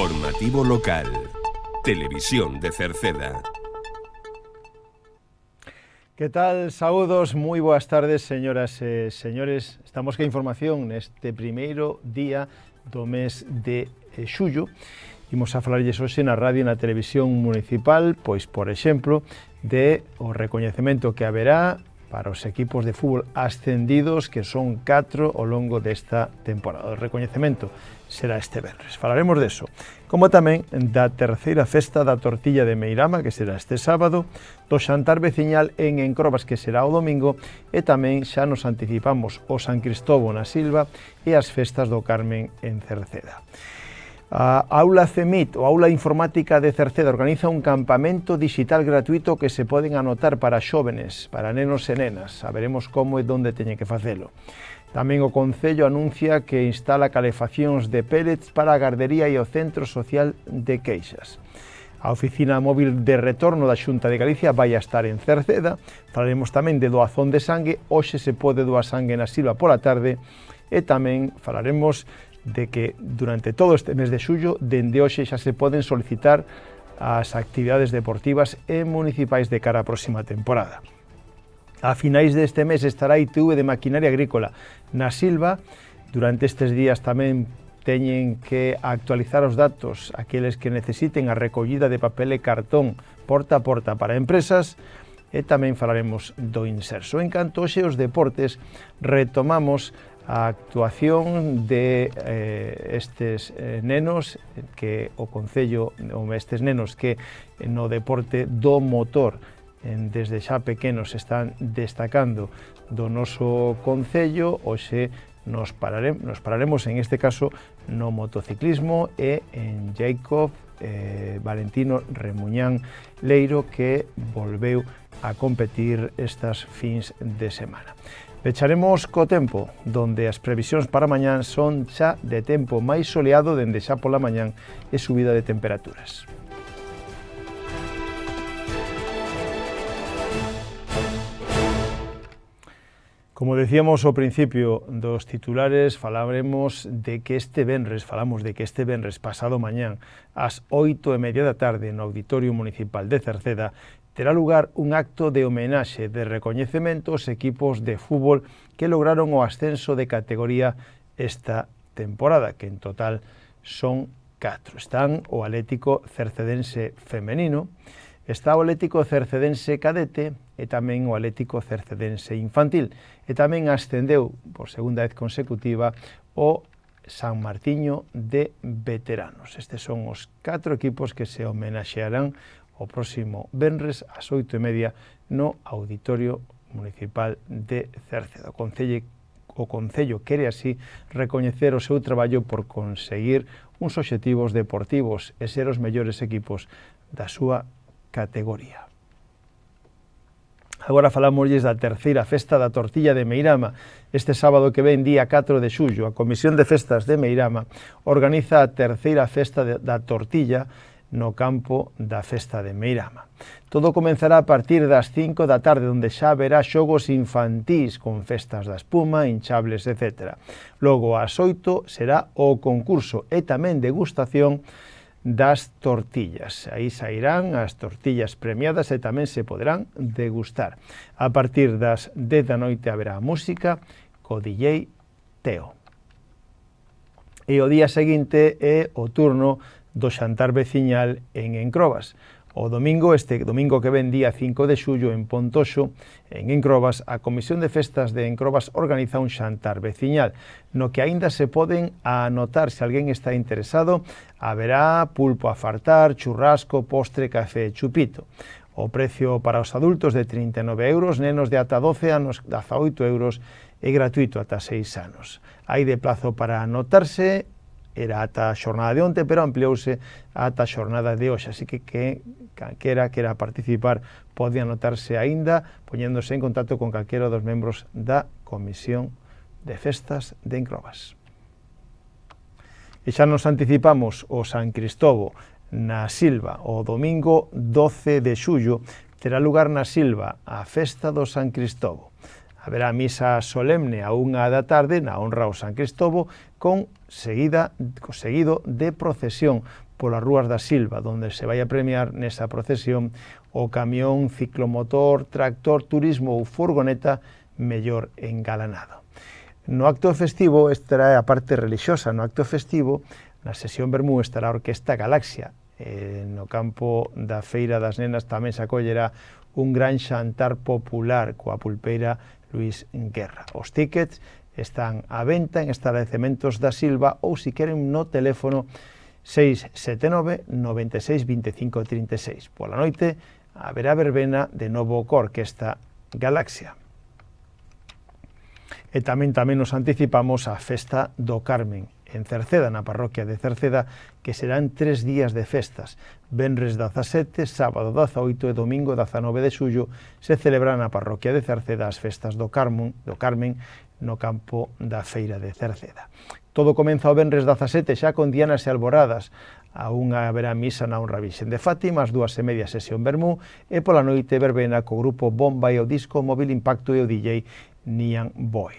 Informativo local. Televisión de Cerceda. Que tal? Saúdos, moi boas tardes, señoras e señores. Estamos que información neste primeiro día do mes de xullo. Imos a falarlles hoxe na radio e na televisión municipal, pois, por exemplo, de o recoñecemento que haberá para os equipos de fútbol ascendidos, que son 4 ao longo desta temporada. O recoñecemento será este venres. Falaremos deso, como tamén da terceira festa da tortilla de Meirama, que será este sábado, do xantar veciñal en Encrobas, que será o domingo, e tamén xa nos anticipamos o San Cristóbal na Silva e as festas do Carmen en Cerceda. A Aula CEMIT, ou Aula Informática de Cerceda, organiza un campamento digital gratuito que se poden anotar para xóvenes, para nenos e nenas. Saberemos como e onde teñen que facelo. Tamén o Concello anuncia que instala calefaccións de pellets para a gardería e o Centro Social de Queixas. A Oficina Móvil de Retorno da Xunta de Galicia vai a estar en Cerceda. Falaremos tamén de doazón de sangue. Hoxe se pode doar sangue na Silva pola tarde. E tamén falaremos de que durante todo este mes de xullo, dende hoxe xa se poden solicitar as actividades deportivas e municipais de cara á próxima temporada. A finais deste mes estará a ITV de Maquinaria Agrícola na Silva. Durante estes días tamén teñen que actualizar os datos aqueles que necesiten a recollida de papel e cartón porta a porta para empresas, e tamén falaremos do Inserso. En canto hoxe os deportes, retomamos a actuación de estes nenos que o Concello, estes nenos que no deporte do motor desde xa pequenos están destacando do noso Concello. Hoxe nos pararemos en este caso no motociclismo e en Jacob Valentino Remuñán Leiro, que volveu a competir estas fins de semana. Pecharemos co tempo, donde as previsións para mañán son xa de tempo máis soleado dende xa pola mañán e subida de temperaturas. Como decíamos ao principio dos titulares, falamos de que este venres pasado mañán ás 8:30 da tarde no Auditorio Municipal de Cerceda terá lugar un acto de homenaxe de recoñecemento aos equipos de fútbol que lograron o ascenso de categoría esta temporada, que en total son 4. Están o Atlético Cercedense Femenino, está o Atlético Cercedense Cadete e tamén o Atlético Cercedense Infantil. E tamén ascendeu por segunda vez consecutiva o San Martiño de Veteranos. Estes son os 4 equipos que se homenaxearán o próximo venres ás 8:30 no Auditorio Municipal de Cerceda. O Concello quere así recoñecer o seu traballo por conseguir uns obxectivos deportivos e ser os mellores equipos da súa categoría. Agora falámosles da terceira festa da tortilla de Meirama. Este sábado que ven, día 4 de xullo, a Comisión de Festas de Meirama organiza a terceira festa da tortilla no campo da festa de Meirama. Todo comenzará a partir das 5 da tarde, onde xa haberá xogos infantís con festas da espuma, hinchables, etc. Logo, ás 8 será o concurso e tamén degustación das tortillas. Aí sairán as tortillas premiadas e tamén se poderán degustar. A partir das 10 da noite haberá música co DJ Teo. E o día seguinte é o turno do xantar veciñal en Encrobas. Este domingo que ven, día 5 de xullo, en Pontoxo, en Encrobas, a Comisión de Festas de Encrobas organiza un xantar veciñal, no que aínda se poden anotar se alguén está interesado. Haberá pulpo a fartar, churrasco, postre, café e chupito. O precio para os adultos de 39 euros, nenos de ata 12 anos 18 euros e gratuito ata 6 anos. Hai de plazo para anotarse. Era ata a xornada de onte, pero ampliouse ata a xornada de hoxe, así que calquera quera participar pode anotarse aínda poñéndose en contacto con calquera dos membros da Comisión de Festas de Encrobas. E xa nos anticipamos o San Cristóbal na Silva. O domingo 12 de xullo terá lugar na Silva a festa do San Cristóbal. Haberá misa solemne a 1 da tarde na honra ao San Cristóbal, seguido de procesión polas rúas da Silva, donde se vai a premiar nesa procesión o camión, ciclomotor, tractor, turismo ou furgoneta mellor engalanado. No acto festivo estará a parte relixiosa. No acto festivo, na sesión Vermú, estará a Orquesta Galaxia. No campo da Feira das Nenas tamén se acollerá un gran xantar popular coa pulpeira Luis Guerra. Os tíckets están á venta en establecementos da Silva ou, se queren, no teléfono 679 96 25 36. Pola noite haberá verbena de novo coa Orquesta Galaxia. E tamén nos anticipamos a Festa do Carmen en Cerceda, na parroquia de Cerceda, que serán 3 días de festas. Venres 17, sábado 18 e domingo 19 de xullo se celebran na parroquia de Cerceda as festas do Carmen no campo da Feira de Cerceda. Todo comeza o Venres 17 xa con dianas e alboradas. A unha haberá misa na honra Virxen de Fátima, ás 2:30 sesión Vermú e pola noite verbena co grupo Bomba e o disco Móvil Impacto e o DJ Nian Boy.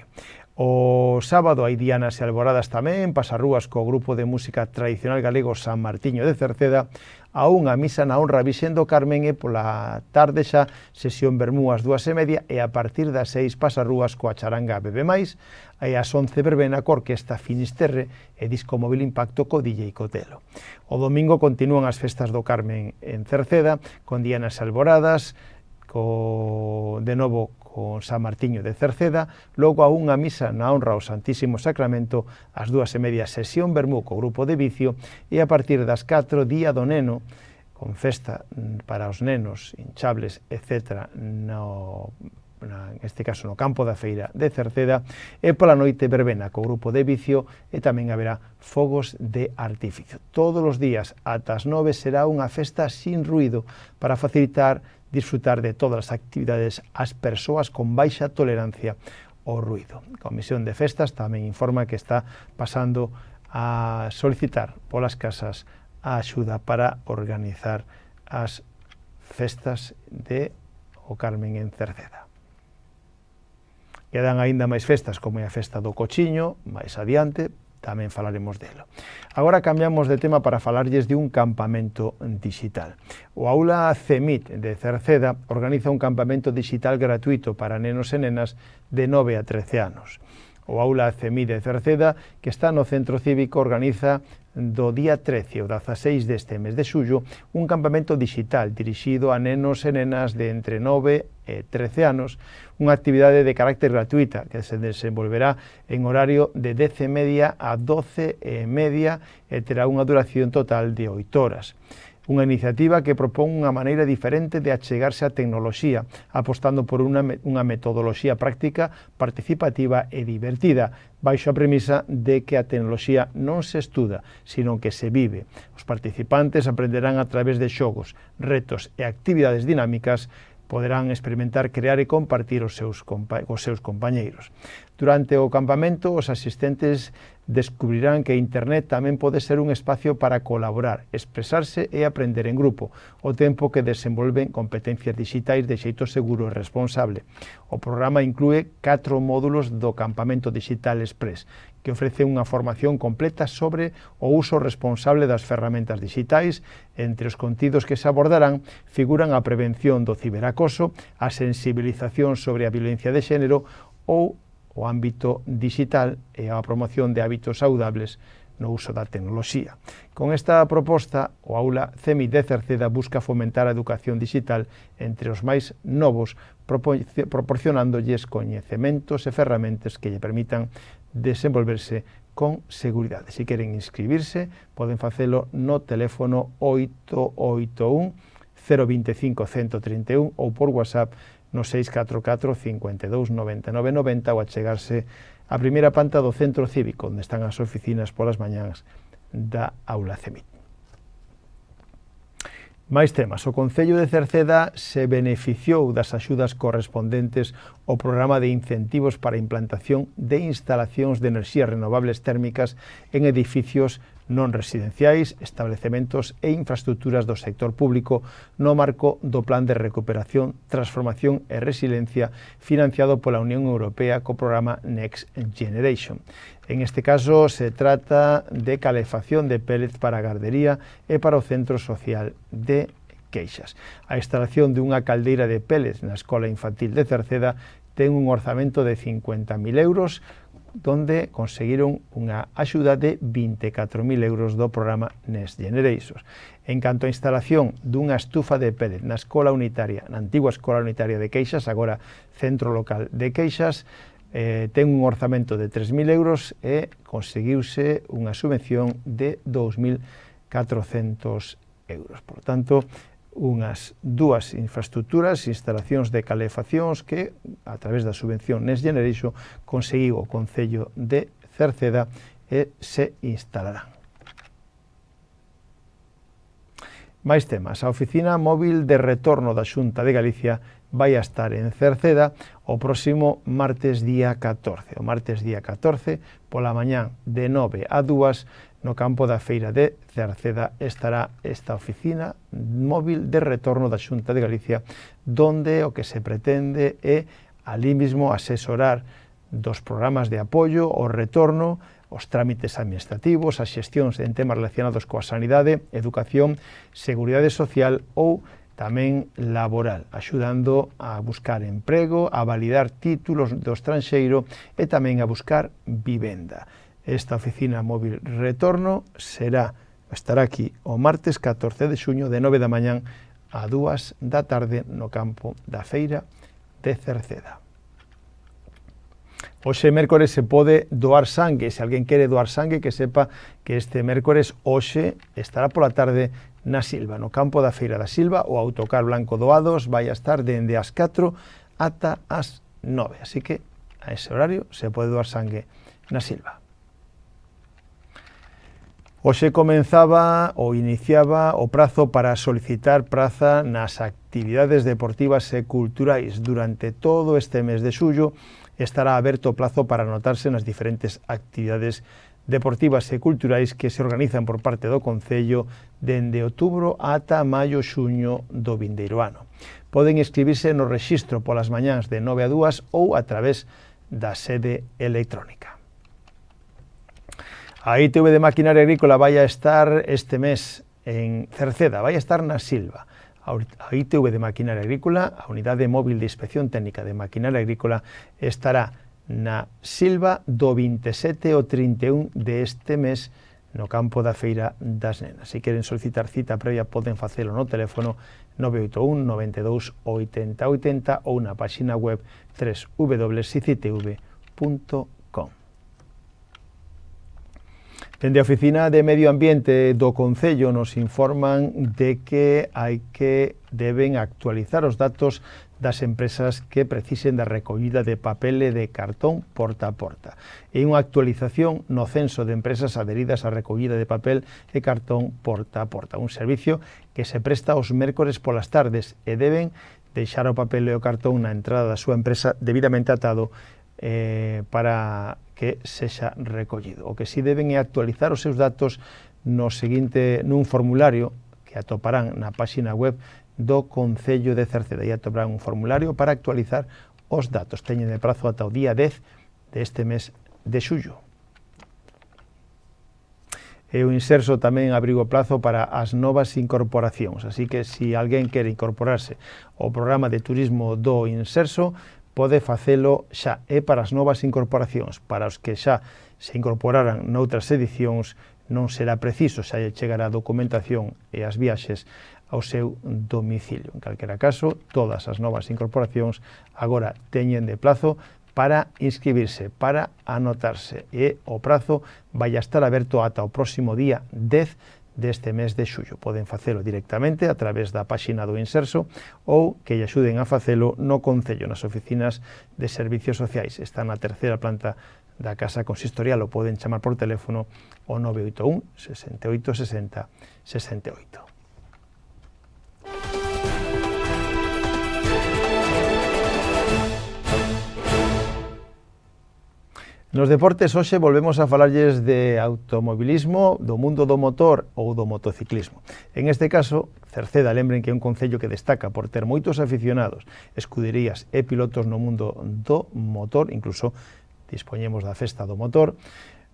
O sábado hai dianas e alboradas tamén, pasarrúas co grupo de música tradicional galego San Martiño de Cerceda, a unha misa na honra Virxen do Carmen e pola tarde xa sesión Vermú ás 2:30 e a partir das 6 pasarrúas coa charanga Bebe Mais, e ás 11 verbena co Orquesta Finisterre e disco Móvil Impacto co DJ Cotelo. O domingo continúan as festas do Carmen en Cerceda con dianas e alboradas, de novo con San Martiño de Cerceda, logo a unha misa na honra ao Santísimo Sacramento, ás 2:30 sesión Vermú co grupo de Vicio e a partir das 4 Día do Neno, con festa para os nenos, hinchables, etc. En este caso no campo da Feira de Cerceda, e pola noite verbena co grupo de Vicio e tamén haberá fogos de artificio. Todos os días ata as 9 será unha festa sin ruido para facilitar disfrutar de todas as actividades ás persoas con baixa tolerancia ao ruido. A Comisión de Festas tamén informa que está pasando a solicitar polas casas a axuda para organizar as festas de o Carmen en Cerceda. Quedan aínda máis festas, como é a festa do Cochiño, máis adiante, tamén falaremos delo. Agora cambiamos de tema para falarlles de un campamento digital. O Aula CEMIT de Cerceda organiza un campamento digital gratuito para nenos e nenas de 9 a 13 anos. O Aula CEMIT de Cerceda, que está no Centro Cívico, organiza do día 13 ao 16 deste mes de xullo un campamento digital dirixido a nenos e nenas de entre 9 e 13 anos, unha actividade de carácter gratuita que se desenvolverá en horario de 10:30 a 12:30 e terá unha duración total de 8 horas. Unha iniciativa que propón unha maneira diferente de achegarse á tecnoloxía, apostando por unha metodoloxía práctica, participativa e divertida, baixo a premisa de que a tecnoloxía non se estuda, sino que se vive. Os participantes aprenderán a través de xogos, retos e actividades dinámicas, poderán experimentar, crear e compartir os seus compañeiros. Durante o campamento, os asistentes descubrirán que Internet tamén pode ser un espacio para colaborar, expresarse e aprender en grupo, ao tempo que desenvolven competencias digitais de xeito seguro e responsable. O programa inclúe 4 módulos do Campamento Digital Express, que ofrece unha formación completa sobre o uso responsable das ferramentas digitais. Entre os contidos que se abordarán figuran a prevención do ciberacoso, a sensibilización sobre a violencia de xénero ou o ámbito digital e a promoción de hábitos saudables no uso da tecnoloxía. Con esta proposta, o Aula CEMIT de Cerceda busca fomentar a educación digital entre os máis novos, proporcionándolles coñecementos e ferramentas que lle permitan desenvolverse con seguridade. Se queren inscribirse, poden facelo no teléfono 881 025 131 ou por WhatsApp no 644 52 99 90 ou achegarse á primeira planta do Centro Cívico, onde están as oficinas polas mañás da Aula CEMIT. Máis temas. O Concello de Cerceda se beneficiou das axudas correspondentes ao programa de incentivos para a implantación de instalacións de enerxías renovables térmicas en edificios non residenciais, establecementos e infraestructuras do sector público no marco do Plan de Recuperación, Transformación e Resiliencia financiado pola Unión Europea co programa Next Generation. En este caso se trata de calefacción de pellets para a gardería e para o Centro Social de Queixas. A instalación dunha caldeira de pellets na Escola Infantil de Cerceda ten un orzamento de 50.000 euros, donde conseguiron unha axuda de 24.000 euros do programa Next Generation. En canto a instalación dunha estufa de pellet na Escola Unitaria, na antigua Escola Unitaria de Queixas, agora Centro Local de Queixas, ten un orzamento de 3.000 euros e conseguiuse unha subvención de 2.400 euros. Por tanto, unhas dúas infraestructuras, instalacións de calefaccións que, a través da subvención Next Generation, conseguiu o Concello de Cerceda e se instalarán. Máis temas. A Oficina Móvil de Retorno da Xunta de Galicia vai a estar en Cerceda o próximo martes día 14. O martes día 14, pola mañán de 9 a 2, no campo da Feira de Cerceda estará esta oficina móvil de retorno da Xunta de Galicia, donde o que se pretende é ali mismo asesorar dos programas de apoio ao retorno, os trámites administrativos, as xestións en temas relacionados coa sanidade, educación, seguridade social ou tamén laboral, axudando a buscar emprego, a validar títulos do estranxeiro e tamén a buscar vivenda. Esta oficina móvil retorno estará aquí o martes 14 de xuño de 9 da mañán a 2 da tarde no campo da Feira de Cerceda. Hoxe mércores se pode doar sangue. Se alguén quere doar sangue, que sepa que este mércores hoxe estará pola tarde na Silva, no campo da Feira da Silva. O autocar Blanco Doados vai a estar dende as 4 ata as 9. Así que a ese horario se pode doar sangue na Silva. Hoxe comenzaba ou iniciaba o prazo para solicitar praza nas actividades deportivas e culturais. Durante todo este mes de xullo estará aberto o plazo para anotarse nas diferentes actividades deportivas e culturais que se organizan por parte do Concello dende outubro ata maio-xuño do vindeiro ano. Poden inscribirse no rexistro polas mañáns de 9 a 2 ou a través da sede electrónica. A ITV de Maquinaria Agrícola vai a estar este mes en Cerceda, vai a estar na Silva. A ITV de Maquinaria Agrícola, a Unidade Móvil de Inspección Técnica de Maquinaria Agrícola, estará na Silva do 27 ao 31 deste mes no campo da Feira das Nenas. Se queren solicitar cita previa, poden facelo no teléfono 981 92 80 80 ou na página web www.ictv.com. Dende a Oficina de Medio Ambiente do Concello nos informan de que deben actualizar os datos das empresas que precisen da recollida de papel e de cartón porta a porta. É unha actualización no censo de empresas adheridas á recollida de papel e cartón porta a porta, un servicio que se presta os mércores polas tardes e deben deixar o papel e o cartón na entrada da súa empresa debidamente atado para que sexa recollido. O que si deben é actualizar os seus datos nun formulario que atoparán na página web do Concello de Cerceda. E atoparán un formulario para actualizar os datos. Teñen de prazo ata o día 10 deste mes de xullo. E o Inserso tamén abriu o plazo para as novas incorporacións. Así que, se alguén quere incorporarse ao programa de turismo do Inserso, pode facelo xa. É para as novas incorporacións. Para os que xa se incorporaran noutras edicións, non será preciso, xa lle chegará a documentación e as viaxes ao seu domicilio. En calquera caso, todas as novas incorporacións agora teñen de plazo para inscribirse, para anotarse, e o prazo vai a estar aberto ata o próximo día 10 deste mes de xullo. Poden facelo directamente a través da páxina do Inserso ou que lle axuden a facelo no Concello, nas oficinas de servicios sociais. Está na terceira planta da Casa Consistorial, o poden chamar por teléfono o 981 68 60 68. Nos deportes hoxe volvemos a falarlles de automobilismo, do mundo do motor ou do motociclismo. En este caso, Cerceda, lembren que é un concello que destaca por ter moitos aficionados, escuderías e pilotos no mundo do motor, incluso dispoñemos da festa do motor.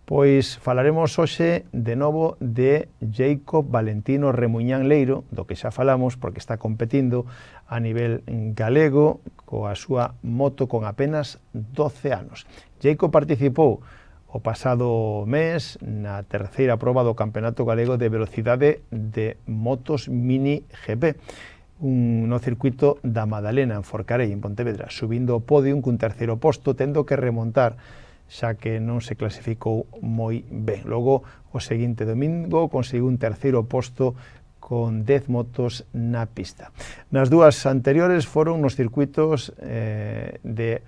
Pois falaremos hoxe de novo de Jacob Valentino Remuñán Leiro, do que xa falamos porque está competindo a nivel galego coa súa moto con apenas 12 anos. Jacob participou o pasado mes na terceira proba do Campeonato Galego de Velocidade de Motos Mini GP, no circuito da Madalena, en Forcarei, en Pontevedra, subindo o podium cun terceiro posto, tendo que remontar xa que non se clasificou moi ben. Logo, o seguinte domingo, conseguiu un terceiro posto con 10 motos na pista. Nas dúas anteriores foron nos circuitos de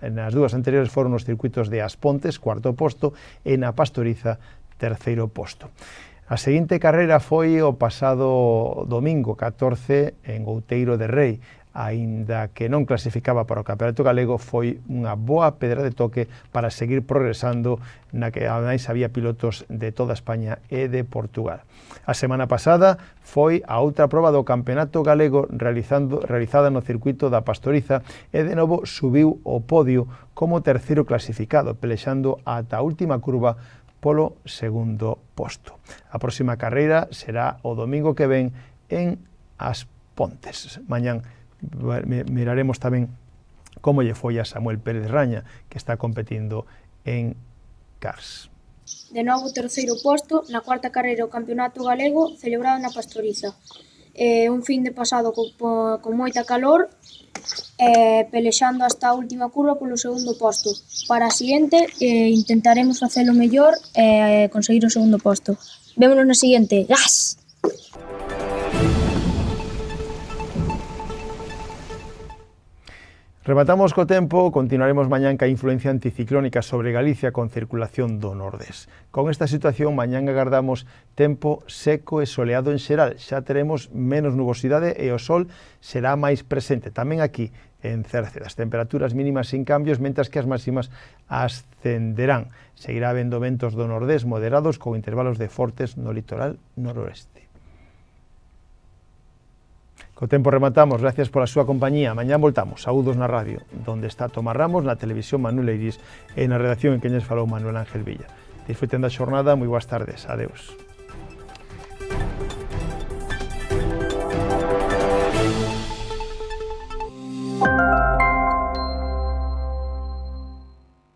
As Pontes, cuarto posto, e na Pastoriza, terceiro posto. A seguinte carreira foi o pasado domingo 14 en Outeiro de Rei. Aínda que non clasificaba para o Campeonato Galego, foi unha boa pedra de toque para seguir progresando na que ademais había pilotos de toda España e de Portugal. A semana pasada foi a outra proba do Campeonato Galego realizada no circuito da Pastoriza e de novo subiu o podio como terceiro clasificado, pelexando ata a última curva polo segundo posto. A próxima carreira será o domingo que ven en As Pontes. Mañán miraremos tamén como lle foi a Samuel Pérez Raña, que está competindo en Cars. De novo terceiro posto na cuarta carreira do Campeonato Galego celebrado na Pastoriza. Un fin de pasado con moita calor, pelexando hasta a última curva polo segundo posto. Para a seguinte intentaremos facelo mellor e conseguir o segundo posto. Vémonos na seguinte. Gas! Rematamos co tempo, continuaremos mañán ca influencia anticiclónica sobre Galicia con circulación do nordés. Con esta situación, mañán agardamos tempo seco e soleado en xeral. Xa teremos menos nubosidade e o sol será máis presente. Tamén aquí, en Cerceda, as temperaturas mínimas sin cambios, mentras que as máximas ascenderán. Seguirá habendo ventos do nordés moderados con intervalos de fortes no litoral noroeste. Co tempo rematamos, gracias pola súa compañía. Mañán voltamos, saúdos na radio, donde está Tomás Ramos, na televisión Manuel Eiris e na redacción en que lles falou Manuel Ángel Villa. Disfruten da xornada, moi boas tardes, adeus.